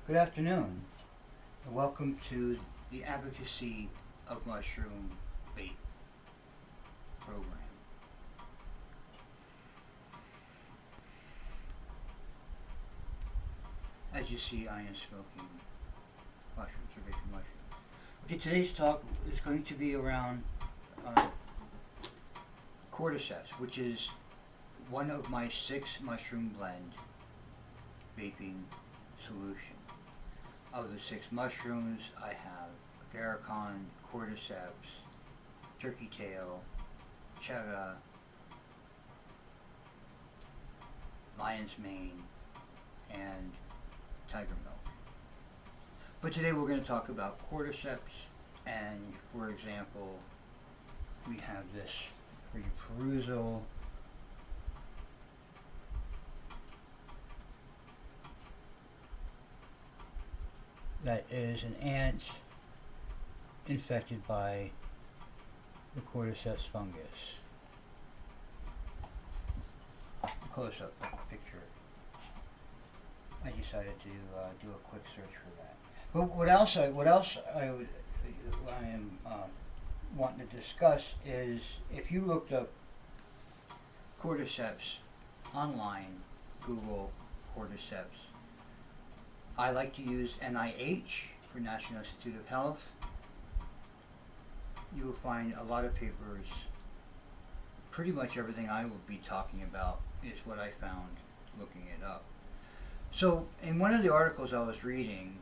Good afternoon, and welcome to the Advocacy of Mushroom Vape program. As you see, I am smoking mushrooms, or vaping mushrooms. Okay, today's talk is going to be around uh, Cordyceps, which is one of my 6 mushroom blend vaping solutions. Of the 6 mushrooms, I have Agarikon, Cordyceps, turkey tail, Chaga, lion's mane, and tiger milk. But today we're going to talk about Cordyceps, and for example, we have this for your perusal. That is an ant infected by the Cordyceps fungus. Close-up picture. I decided to do a quick search for that. But what else I am wanting to discuss is if you looked up Cordyceps online, Google Cordyceps. I like to use NIH for National Institute of Health. You will find a lot of papers. Pretty much everything I will be talking about is what I found looking it up. So in one of the articles I was reading,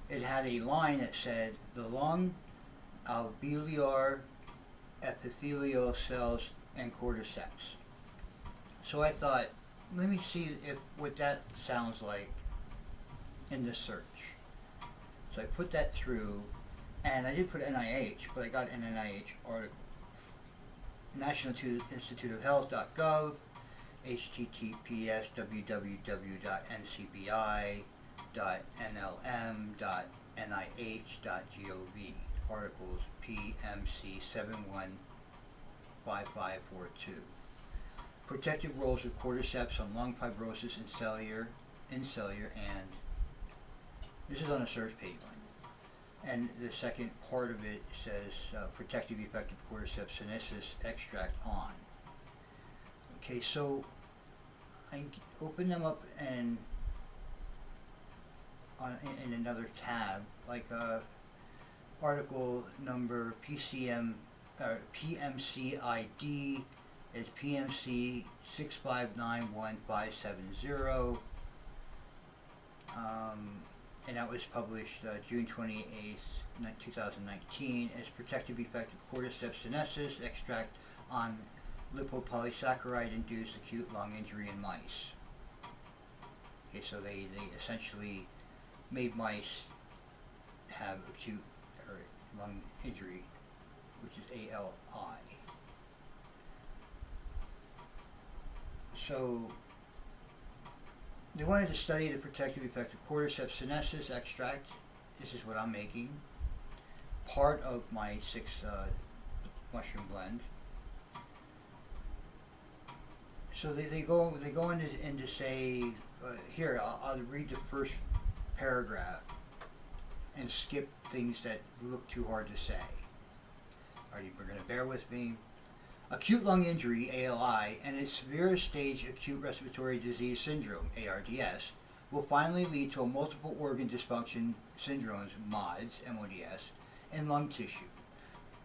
it had a line that said the lung, alveolar epithelial cells, and cordyceps. So I thought, let me see what that sounds like in the search. So I put that through, and I did put NIH, but I got an NIH article. National Institute of Health.gov, https www.ncbi.nlm.nih.gov, articles PMC 715542. Protective roles of cordyceps on lung fibrosis in cellular, and this is on a search page line. And the second part of it says protective effect of Cordyceps sinensis extract on. Okay, so I open them up and in another tab, like article number PMCID is PMC 6591570. And that was published June 28th, 2019, as protective effect of Cordyceps sinensis extract on lipopolysaccharide-induced acute lung injury in mice. Okay, so they essentially made mice have acute lung injury, which is ALI. So they wanted to study the protective effect of Cordyceps sinensis extract. This is what I'm making. Part of my 6 mushroom blend. So they go into say, here, I'll read the first paragraph and skip things that look too hard to say. Are you going to bear with me? Acute lung injury, ALI, and its severest stage acute respiratory disease syndrome, ARDS, will finally lead to a multiple organ dysfunction syndromes, MODS, MODS, in lung tissue.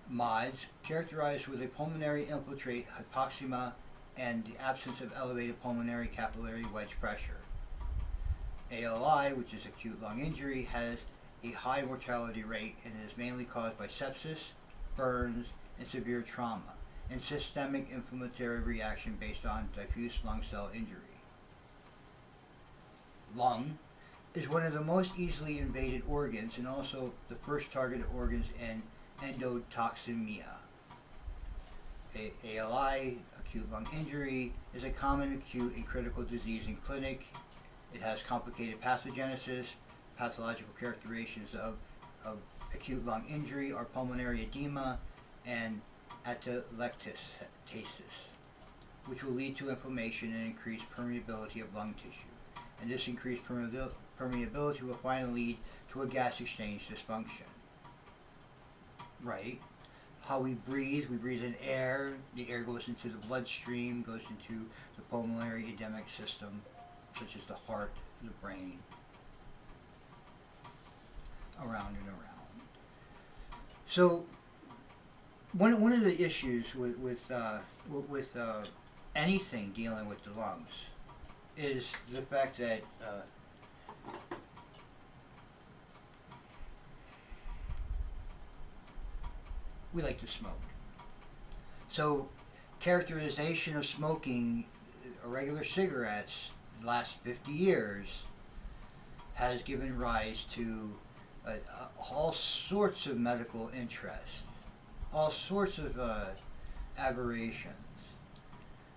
MODS, characterized with a pulmonary infiltrate hypoxemia and the absence of elevated pulmonary capillary wedge pressure. ALI, which is acute lung injury, has a high mortality rate and is mainly caused by sepsis, burns, and severe trauma, and systemic inflammatory reaction based on diffuse lung cell injury. Lung is one of the most easily invaded organs and also the first targeted organs in endotoxemia. ALI, acute lung injury, is a common acute and critical disease in clinic. It has complicated pathogenesis. Pathological characterizations of acute lung injury are pulmonary edema and atelectasis, which will lead to inflammation and increased permeability of lung tissue. And this increased permeability will finally lead to a gas exchange dysfunction. Right? How we breathe in air, the air goes into the bloodstream, goes into the pulmonary edemic system, such as the heart, the brain, around and around. So one of the issues with anything dealing with the lungs is the fact that we like to smoke. So characterization of smoking regular cigarettes the last 50 years has given rise to all sorts of medical interest, all sorts of aberrations.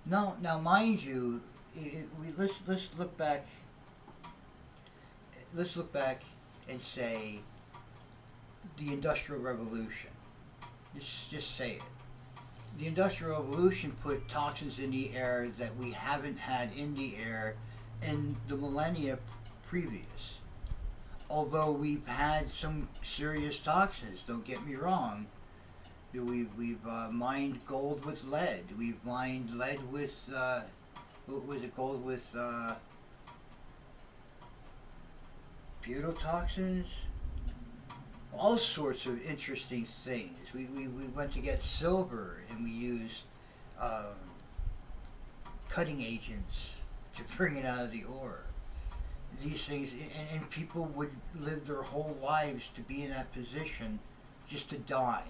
Now, mind you, let's look back. Let's look back and say the Industrial Revolution. Just say it. The Industrial Revolution put toxins in the air that we haven't had in the air in the millennia previous. Although we've had some serious toxins, don't get me wrong. We've mined gold with lead. We've mined lead with what was it? Gold with butotoxins. All sorts of interesting things. We went to get silver and we used um, cutting agents to bring it out of the ore. These things, and people would live their whole lives to be in that position just to die.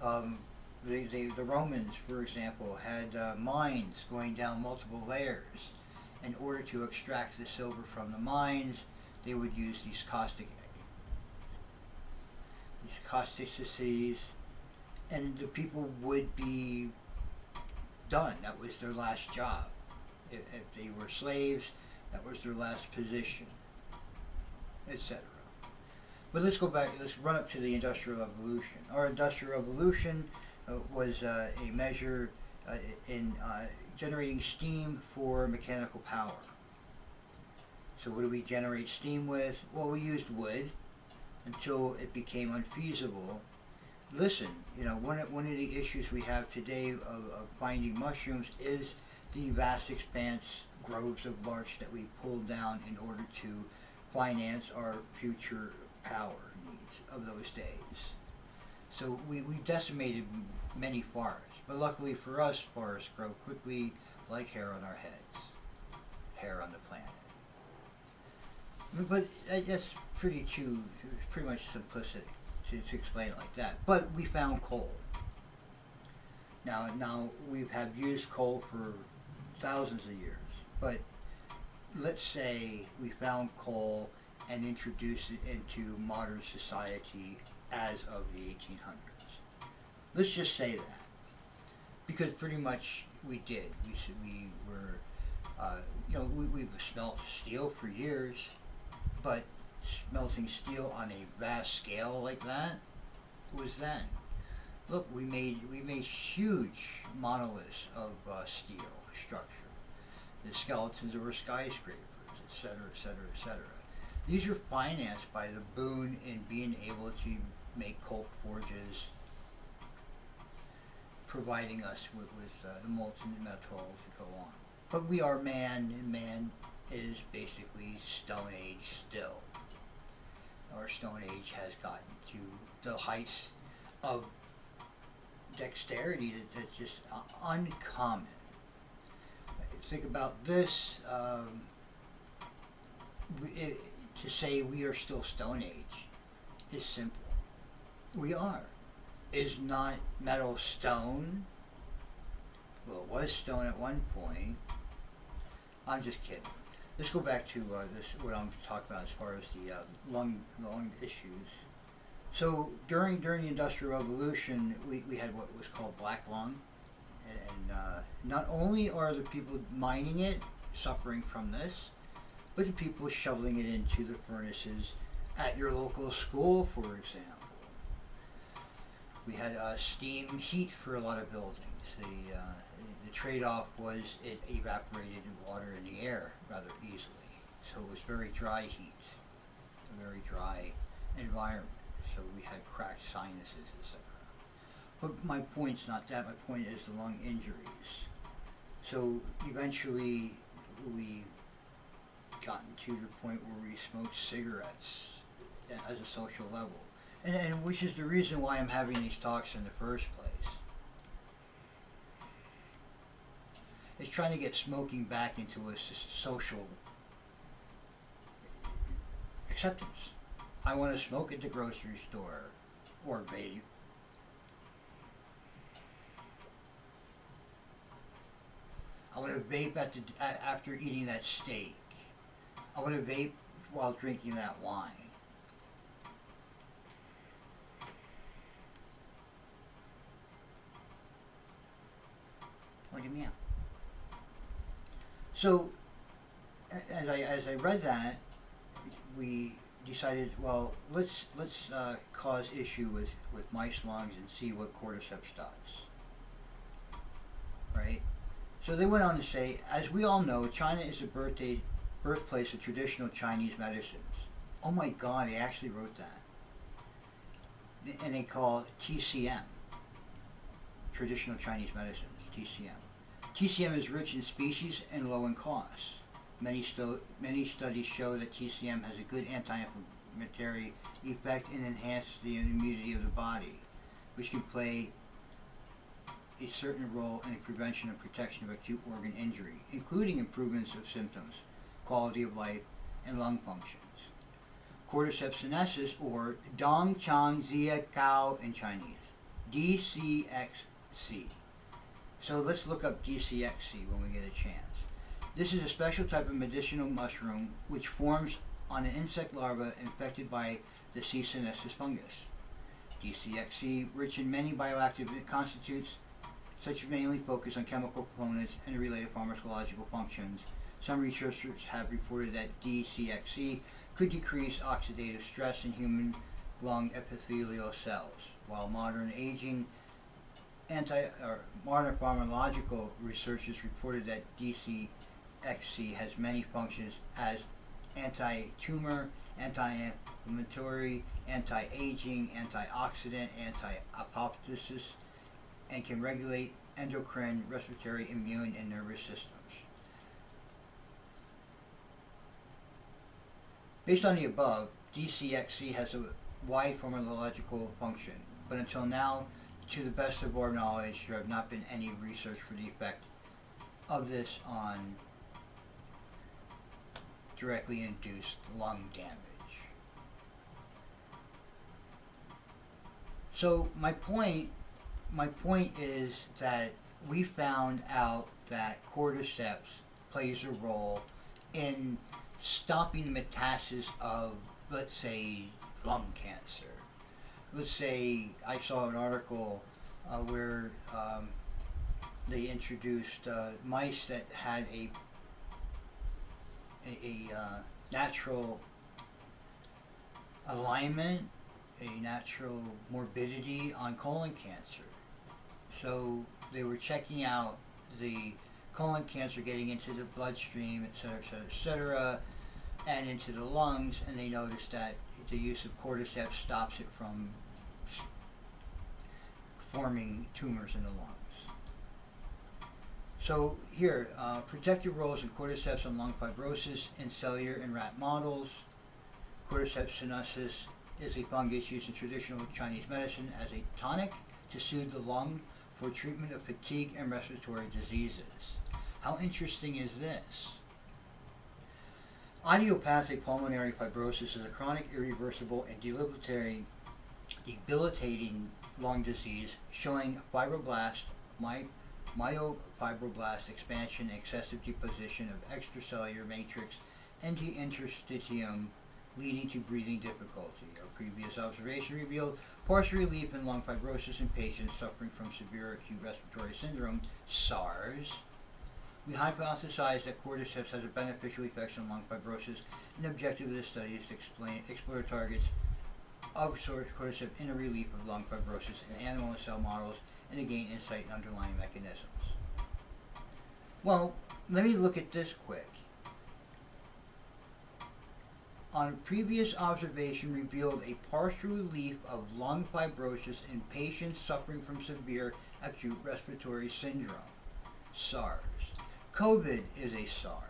Um, the Romans, for example, had mines going down multiple layers. In order to extract the silver from the mines, they would use these causticities, and the people would be done. That was their last job. If they were slaves, that was their last position, etc. But let's go back, let's run up to the Industrial Revolution. Our Industrial Revolution was a measure in generating steam for mechanical power. So what do we generate steam with? Well, we used wood until it became unfeasible. Listen, one of the issues we have today of finding mushrooms is the vast expanse groves of larch that we pulled down in order to finance our future power needs of those days. So we decimated many forests, but luckily for us, forests grow quickly like hair on our heads, hair on the planet. But that's pretty much simplicity to explain it like that. But we found coal. Now we have used coal for thousands of years, but let's say we found coal and introduced it into modern society as of the 1800s. Let's just say that, because pretty much we did. We were, we've smelt steel for years, but smelting steel on a vast scale like that was then. Look, we made huge monoliths of steel structure. The skeletons of our skyscrapers, etc., etc., etc. These are financed by the boon in being able to make coke forges, providing us with the molten metal to go on. But we are man, and man is basically Stone Age still. Our Stone Age has gotten to the heights of dexterity that's just uncommon. Think about this. To say we are still Stone Age is simple. We are. Is not metal stone? Well, it was stone at one point. I'm just kidding. Let's go back to what I'm talking about as far as the lung issues. So during the Industrial Revolution, we had what was called black lung, and not only are the people mining it suffering from this, but the people shoveling it into the furnaces at your local school, for example. We had steam heat for a lot of buildings. The trade-off was it evaporated water in the air rather easily. So so it was very dry heat, a very dry environment. So we had cracked sinuses, etc. But my point's not that. My point is the lung injuries. So eventually, we gotten to the point where we smoked cigarettes as a social level, and which is the reason why I'm having these talks in the first place. It's trying to get smoking back into a social acceptance. I want to smoke at the grocery store or vape. I want to vape after eating that steak. I want to vape while drinking that wine. What do you mean? So, as I read that, we decided, well, let's cause issue with mice lungs and see what cordyceps does, right? So they went on to say, as we all know, China is the birthplace of traditional Chinese medicines. Oh my God, they actually wrote that, and they call it TCM, traditional Chinese medicines, TCM. TCM is rich in species and low in cost. Many studies show that TCM has a good anti-inflammatory effect and enhances the immunity of the body, which can play a certain role in the prevention and protection of acute organ injury, including improvements of symptoms, quality of life, and lung functions. Cordyceps sinensis, or Dong Chang Zia Cao in Chinese, DCXC. So let's look up DCXC when we get a chance. This is a special type of medicinal mushroom which forms on an insect larva infected by the C. sinensis fungus. DCXC, rich in many bioactive constituents, such mainly focus on chemical components and related pharmacological functions. Some researchers have reported that DCXC could decrease oxidative stress in human lung epithelial cells, while modern pharmacological researchers reported that DCXC has many functions as anti-tumor, anti-inflammatory, anti-aging, antioxidant, anti-apoptosis, and can regulate endocrine, respiratory, immune, and nervous systems. Based on the above, DCXC has a wide pharmacological function, but until now, to the best of our knowledge, there have not been any research for the effect of this on directly induced lung damage. So my point is that we found out that cordyceps plays a role in stopping the metastasis of, let's say, lung cancer. Let's say I saw an article where they introduced mice that had a natural alignment, a natural morbidity on colon cancer. So they were checking out the colon cancer getting into the bloodstream, et cetera, et cetera, et cetera, and into the lungs, and they noticed that the use of cordyceps stops it from forming tumors in the lungs. So here, protective roles in cordyceps on lung fibrosis in cellular and rat models. Cordyceps sinensis is a fungus used in traditional Chinese medicine as a tonic to soothe the lung for treatment of fatigue and respiratory diseases. How interesting is this? Idiopathic pulmonary fibrosis is a chronic, irreversible, and debilitating lung disease showing fibroblast, myofibroblast expansion, excessive deposition of extracellular matrix and the interstitium, leading to breathing difficulty. Our previous observation revealed partial relief in lung fibrosis in patients suffering from severe acute respiratory syndrome, SARS. We hypothesized that cordyceps has a beneficial effect on lung fibrosis, and the objective of this study is to explore targets of cordyceps in a relief of lung fibrosis in animal and cell models and to gain insight in underlying mechanisms. Well, let me look at this quick. on previous observation revealed a partial relief of lung fibrosis in patients suffering from severe acute respiratory syndrome, SARS. COVID is a SARS.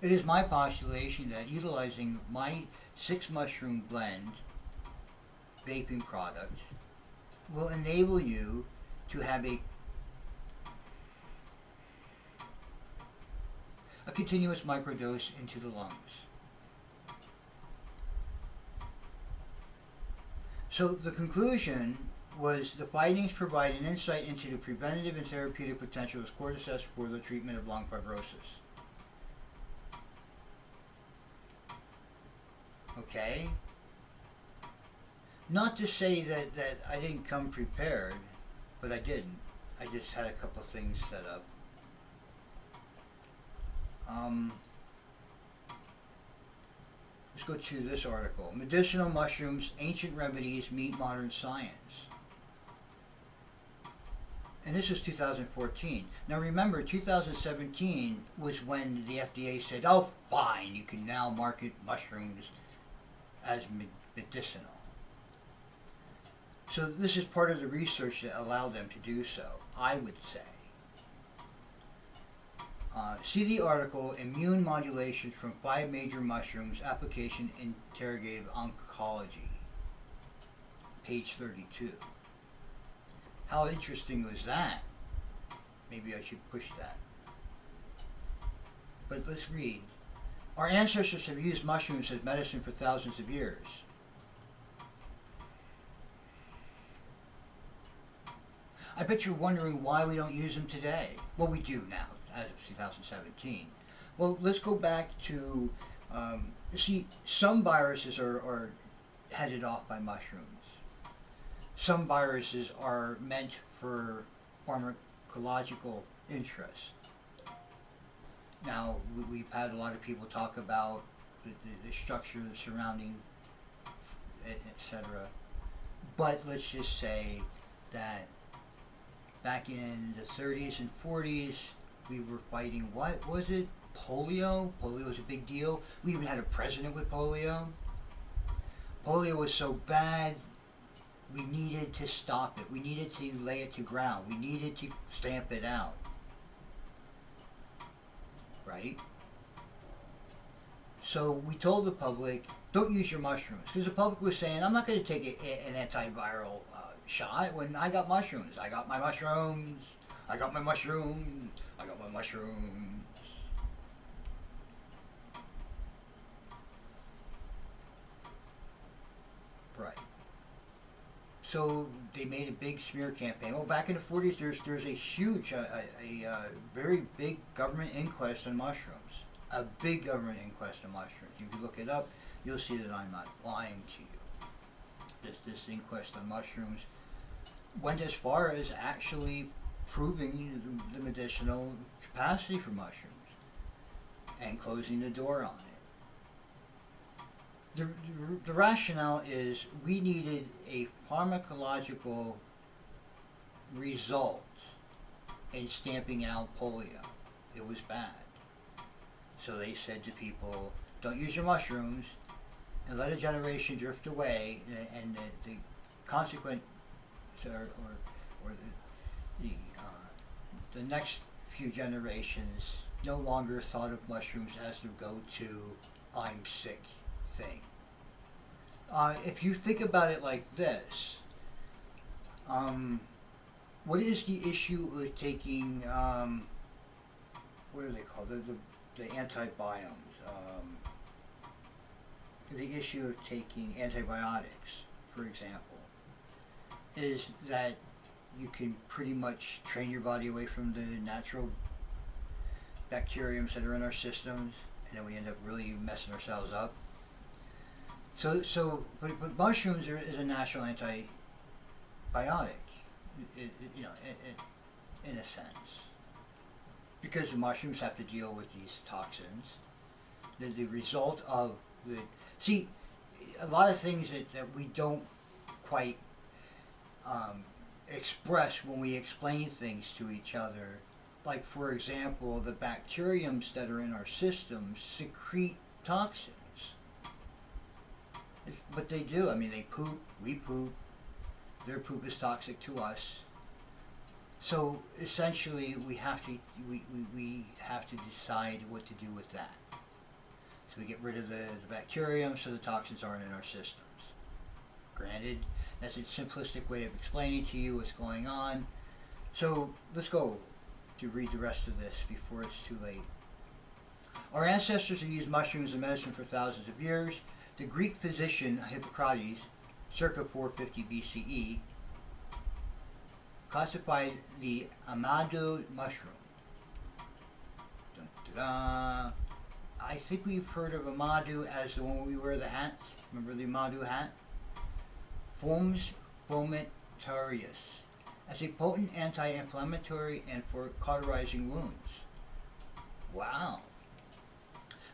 It is my postulation that utilizing my 6 mushroom blend vaping product will enable you to have a continuous microdose into the lungs. So the conclusion was the findings provide an insight into the preventative and therapeutic potential of Cordyceps for the treatment of lung fibrosis. Okay? Not to say that I didn't come prepared, but I didn't. I just had a couple things set up. Let's go to this article. Medicinal mushrooms, ancient remedies meet modern science. And this is 2014. Now remember, 2017 was when the FDA said, oh fine, you can now market mushrooms as medicinal. So this is part of the research that allowed them to do so, I would say. See the article, Immune Modulation from 5 Major Mushrooms, Application Integrative Oncology, page 32. How interesting was that? Maybe I should push that. But let's read. Our ancestors have used mushrooms as medicine for thousands of years. I bet you're wondering why we don't use them today. Well, we do now, as of 2017. Well, let's go back to, see, some viruses are headed off by mushrooms. Some viruses are meant for pharmacological interest. Now, we've had a lot of people talk about the structure surrounding, etc. But let's just say that back in the 30s and 40s, we were fighting, what was it? Polio? Polio was a big deal. We even had a president with polio. Polio was so bad, we needed to stop it. We needed to lay it to ground. We needed to stamp it out. Right? So we told the public, don't use your mushrooms. Because the public was saying, I'm not going to take an antiviral shot when I got mushrooms. I got my mushrooms. I got my mushrooms. I got my mushrooms. Right. So they made a big smear campaign. Well, back in the 40s, there's a huge, very big government inquest on mushrooms. A big government inquest on mushrooms. If you look it up, you'll see that I'm not lying to you. This inquest on mushrooms went as far as actually proving the medicinal capacity for mushrooms and closing the door on it. The rationale is we needed a pharmacological result in stamping out polio. It was bad. So they said to people, don't use your mushrooms and let a generation drift away, and the consequent or the next few generations no longer thought of mushrooms as the go-to I'm sick thing. If you think about it like this, what is the issue with taking, what are they called, the antibiomes? The issue of taking antibiotics, for example, is that you can pretty much train your body away from the natural bacteriums that are in our systems, and then we end up really messing ourselves up. But mushrooms is a natural antibiotic, in a sense, because the mushrooms have to deal with these toxins. The result of a lot of things that we don't quite express when we explain things to each other. Like, for example, the bacteriums that are in our systems secrete toxins. It's what they do. I mean, they poop, we poop, their poop is toxic to us. So essentially, we have to decide what to do with that. So we get rid of the bacterium so the toxins aren't in our systems. Granted, that's a simplistic way of explaining to you what's going on. So let's go to read the rest of this before it's too late. Our ancestors have used mushrooms in medicine for thousands of years. The Greek physician Hippocrates, circa 450 BCE, classified the amado mushroom. Dun, da, da. I think we've heard of amado as the one where we wear the hats. Remember the amado hat? Fomes fomentarius, as a potent anti-inflammatory and for cauterizing wounds. Wow.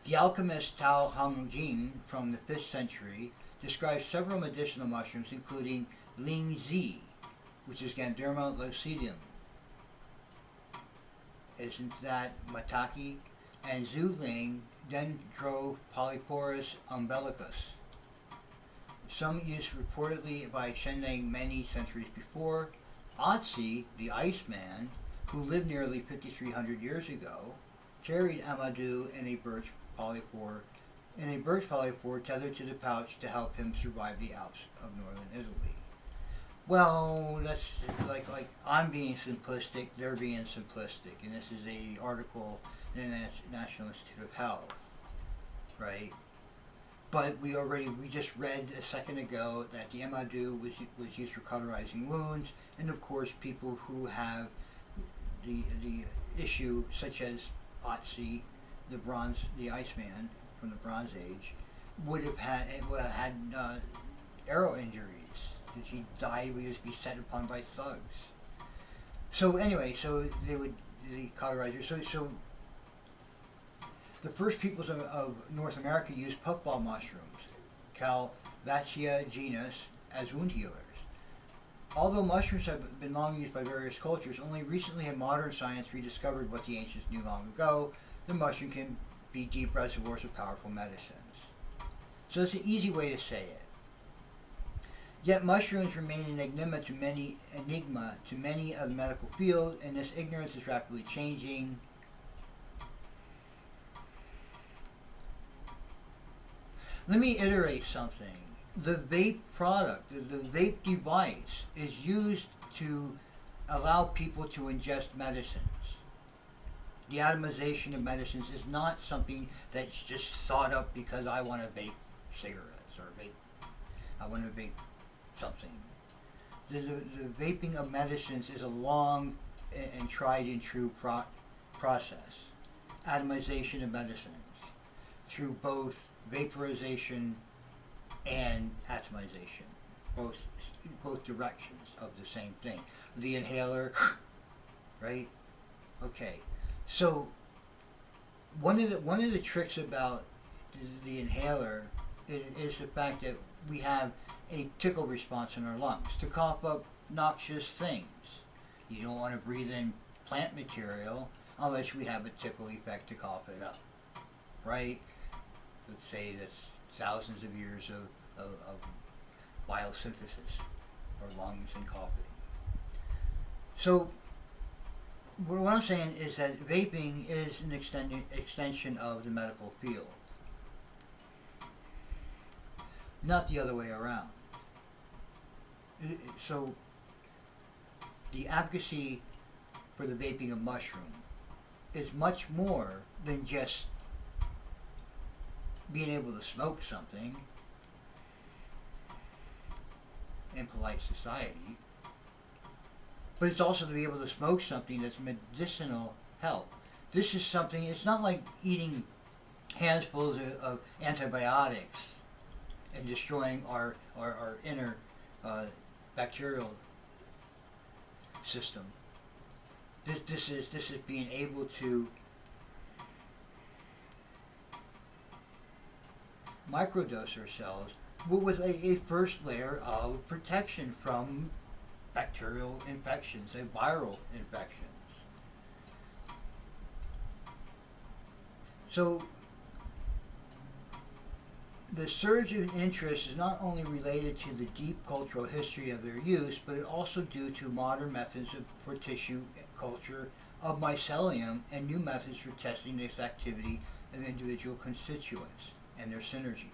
The alchemist Tao Hong Jing from the 5th century describes several medicinal mushrooms, including Ling Zi, which is Ganderma lucidum. Isn't that Mataki? And Zhu Ling, Dendropolyporus umbilicus. Some used reportedly by Shenlang many centuries before. Otzi, the Iceman, who lived nearly 5,300 years ago, carried Amadou in a birch polypore tethered to the pouch to help him survive the Alps of northern Italy. Well, that's like I'm being simplistic, they're being simplistic, and this is a article in the National Institute of Health, right? But we just read a second ago that the Amadou was used for cauterizing wounds, and of course people who have the issue such as Otzi, the Iceman from the Bronze Age, would have had arrow injuries. He died, would just be set upon by thugs. So anyway, so they would the cauterizer. So the first peoples of North America used puffball mushrooms, Calvaceae genus, as wound healers. Although mushrooms have been long used by various cultures, only recently have modern science rediscovered what the ancients knew long ago. The mushroom can be deep reservoirs of powerful medicines. So it's an easy way to say it. Yet mushrooms remain an enigma to many of the medical field, and this ignorance is rapidly changing. Let me iterate something. The vape product, the vape device, is used to allow people to ingest medicines. The atomization of medicines is not something that's just thought up because I want to vape cigarettes or I want to vape something. The vaping of medicines is a long and tried and true process. Atomization of medicines through both vaporization and atomization, both directions of the same thing. The inhaler, right? Okay, so one of the tricks about the inhaler is the fact that we have a tickle response in our lungs to cough up noxious things. You don't want to breathe in plant material unless we have a tickle effect to cough it up, right? Let's say that's thousands of years of biosynthesis or lungs and coughing. So what I'm saying is that vaping is an extension of the medical field, not the other way around. So the advocacy for the vaping of mushroom is much more than just being able to smoke something in polite society, but it's also to be able to smoke something that's medicinal help. This is something, it's not like eating handfuls of antibiotics and destroying our inner bacterial system. This is being able to microdose ourselves with a first layer of protection from bacterial infections and viral infections. So the surge in interest is not only related to the deep cultural history of their use, but also due to modern methods for tissue culture of mycelium and new methods for testing this activity of individual constituents and their synergies.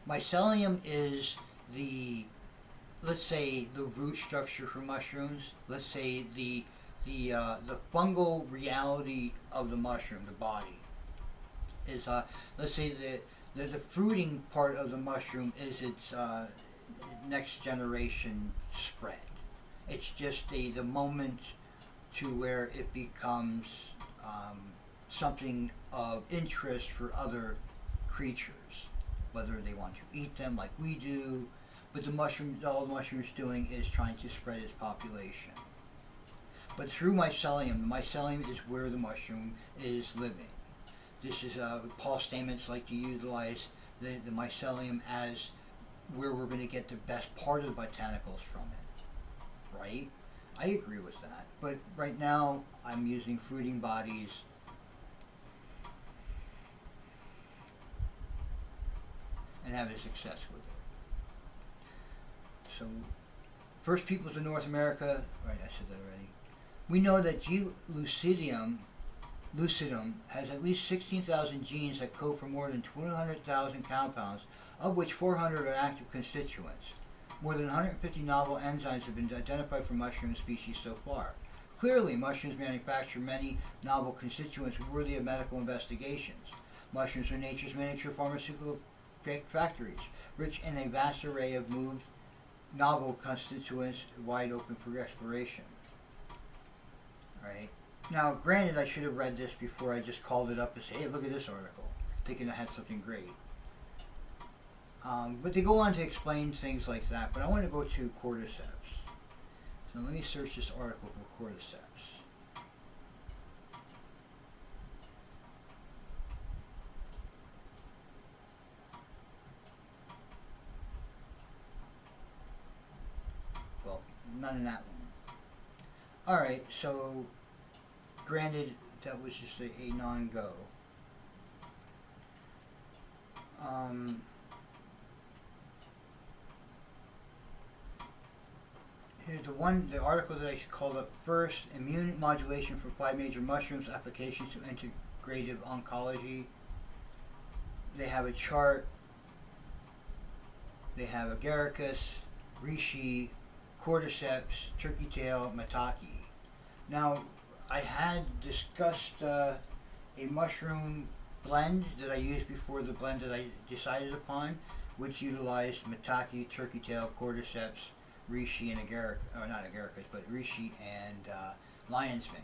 Mycelium is the, let's say, the root structure for mushrooms. Let's say the fungal reality of the mushroom, the body, is let's say the fruiting part of the mushroom is its next generation spread. It's just the moment to where it becomes something of interest for other creatures, whether they want to eat them like we do. But all the mushroom's doing is trying to spread its population. But through mycelium, the mycelium is where the mushroom is living. This is Paul Stamets like to utilize the mycelium as where we're going to get the best part of the botanicals from it, right? I agree with that. But right now, I'm using fruiting bodies and having success with it. So, first peoples of North America, right, I said that already. We know that G. lucidum has at least 16,000 genes that code for more than 200,000 compounds, of which 400 are active constituents. More than 150 novel enzymes have been identified for mushroom species so far. Clearly, mushrooms manufacture many novel constituents worthy of medical investigations. Mushrooms are nature's miniature pharmaceutical factories, rich in a vast array of novel constituents wide open for exploration. Right? Now, granted, I should have read this before I just called it up and say, hey, look at this article, thinking I had something great. But they go on to explain things like that, but I want to go to Cordyceps. So let me search this article for Cordyceps. Well, none in that one. Alright, so granted, that was just a non-go. Here's the article that I called up first: Immune Modulation for 5 Major Mushrooms, Applications to Integrative Oncology. They have a chart. They have Agarikon, reishi, Cordyceps, turkey tail, maitake. Now, I had discussed a mushroom blend that I used before, the blend that I decided upon, which utilized maitake, turkey tail, Cordyceps, reishi, and Agarikon, or not Agarikon, but reishi and lion's mane.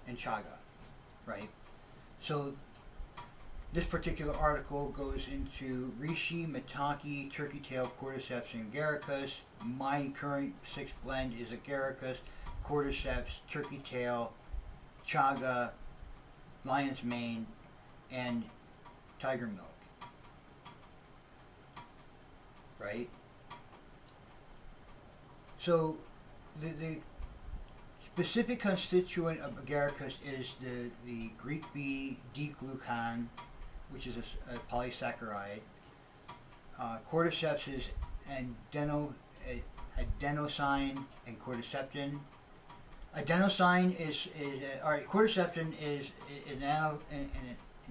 And chaga, right? So this particular article goes into reishi, maitake, turkey tail, Cordyceps, and Agarikon. My current 6th blend is Agarikon, Cordyceps, turkey tail, chaga, lion's mane, and tiger milk. Right? So the specific constituent of Agarikon is the Greek B D-glucan, which is a polysaccharide. Cordyceps is adenosine and cordyceptin. Adenosine is alright. Cordyceptin is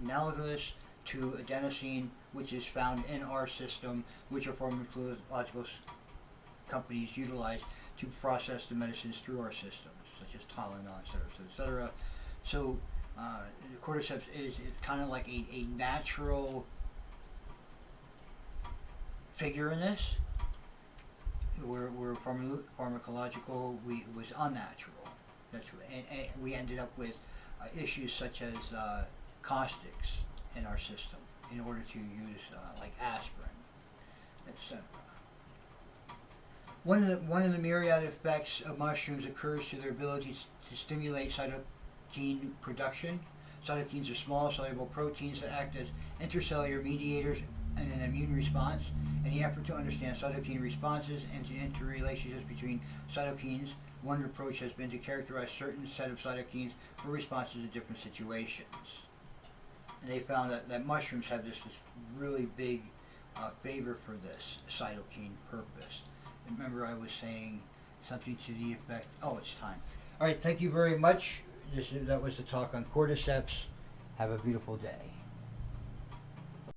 analogous to adenosine, which is found in our system, which are pharmacological companies utilize to process the medicines through our systems, such as Tylenol, etc. So the cordyceps is kind of like a natural figure in this, where pharmacological was unnatural. And we ended up with issues such as caustics in our system in order to use like aspirin, etc. One of the myriad effects of mushrooms occurs to their ability to stimulate cytokine production. Cytokines are small, soluble proteins that act as intercellular mediators in an immune response. In the effort to understand cytokine responses and to interrelationships between cytokines, one approach has been to characterize certain set of cytokines for responses to different situations. And they found that mushrooms have this really big favor for this cytokine purpose. Remember I was saying something to the effect, oh, it's time. All right, thank you very much. That was the talk on cordyceps. Have a beautiful day.